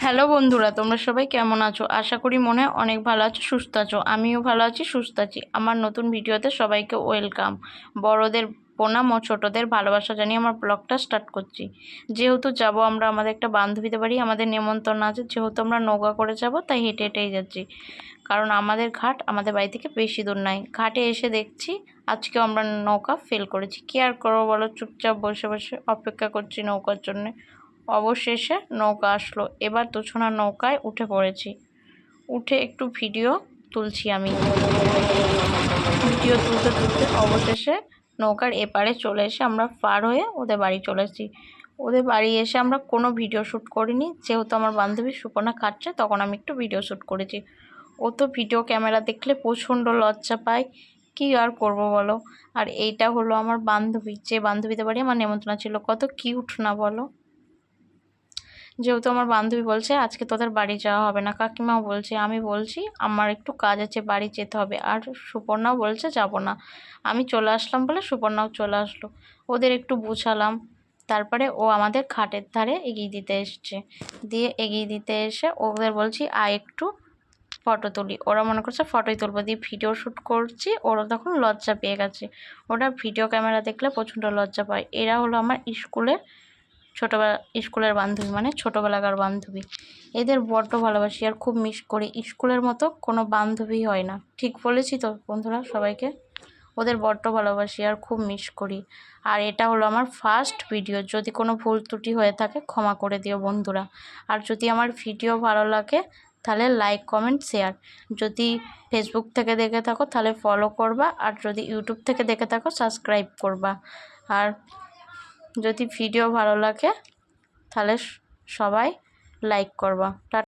Hello বন্ধুরা, তোমরা সবাই কেমন আছো? আশা করি মনে হয় অনেক ভালো আছো, সুস্থ আছো। আমিও ভালো আছি, সুস্থ আছি। আমার নতুন ভিডিওতে সবাইকে ওয়েলকাম। বড়দের প্রণাম ও ছোটদের ভালোবাসা জানিয়ে আমার ব্লগটা স্টার্ট করছি। যেহেতু যাব আমরা আমাদের একটা বান্ধবীদের বাড়ি, আমাদের নেমন্তন্ন আছে। যেহেতু আমরা নৌকা করে যাব, তাই হেঁটে হেঁটেই যাচ্ছি। কারণ আমাদের ঘাট আমাদের বাড়ি থেকে বেশি দূর নাই। ঘাটে এসে দেখছি আজকেও আমরা নৌকা ফেল করেছি। কি আর করবো বলো, চুপচাপ বসে বসে অপেক্ষা করছি নৌকার জন্যে। অবশেষে নৌকা আসলো। এবার দুছনা নৌকায় উঠে পড়েছি। উঠে একটু ভিডিও তুলছি আমি। ভিডিও তুলতে তুলতে অবশেষে নৌকার এপারে চলে এসে আমরা পার হয়ে ওদের বাড়ি চলে এসেছি। ওদের বাড়ি এসে আমরা কোনো ভিডিও শ্যুট করিনি। যেহেতু আমার বান্ধবী সুপর্ণা খাচ্ছে, তখন আমি একটু ভিডিও শ্যুট করেছি। ও তো ভিডিও ক্যামেরা দেখলে প্রচণ্ড লজ্জা পায়। কি আর করব বলো। আর এইটা হলো আমার বান্ধবী, যে বান্ধবীদের বাড়ি আমার নেমন্তন্ন ছিল। কত কিউট না বলো। যেহেতু আমার বান্ধবী বলছে আজকে তোদের বাড়ি যাওয়া হবে না, কাকিমাও বলছে, আমি বলছি আমার একটু কাজ আছে, বাড়ি যেতে হবে। আর সুপর্ণাও বলছে যাব না। আমি চলে আসলাম বলে সুপর্ণাও চলে আসলো। ওদের একটু বুঝালাম। তারপরে ও আমাদের খাটের ধারে এগিয়ে দিতে এসছে। এগিয়ে দিতে এসে ওদের বলছি একটু ফটো তুলি। ওরা মনে করছে ফটোই তুলবো, দিয়ে ভিডিও শ্যুট করছি। ওরা তখন লজ্জা পেয়ে গেছে। ওরা ভিডিও ক্যামেরা দেখলে প্রচণ্ড লজ্জা পায়। এরা হলো আমার স্কুলের বান্ধবী, মানে ছোটোবেলাকার বান্ধবী। এদের বড্ড ভালোবাসি আর খুব মিস করি। স্কুলের মতো কোনো বান্ধবী হয় না। ঠিক বলেছি তো বন্ধুরা সবাইকে? ওদের বড্ড ভালোবাসি আর খুব মিস করি। আর এটা হলো আমার ফার্স্ট ভিডিও। যদি কোনো ভুল ত্রুটি হয়ে থাকে ক্ষমা করে দিও বন্ধুরা। আর যদি আমার ভিডিও ভালো লাগে তাহলে লাইক, কমেন্ট, শেয়ার। যদি ফেসবুক থেকে দেখে থাকো তাহলে ফলো করবা। আর যদি ইউটিউব থেকে দেখে থাকো সাবস্ক্রাইব করবা। আর যদি ভিডিও ভালো লাগে তাহলে সবাই লাইক করবা।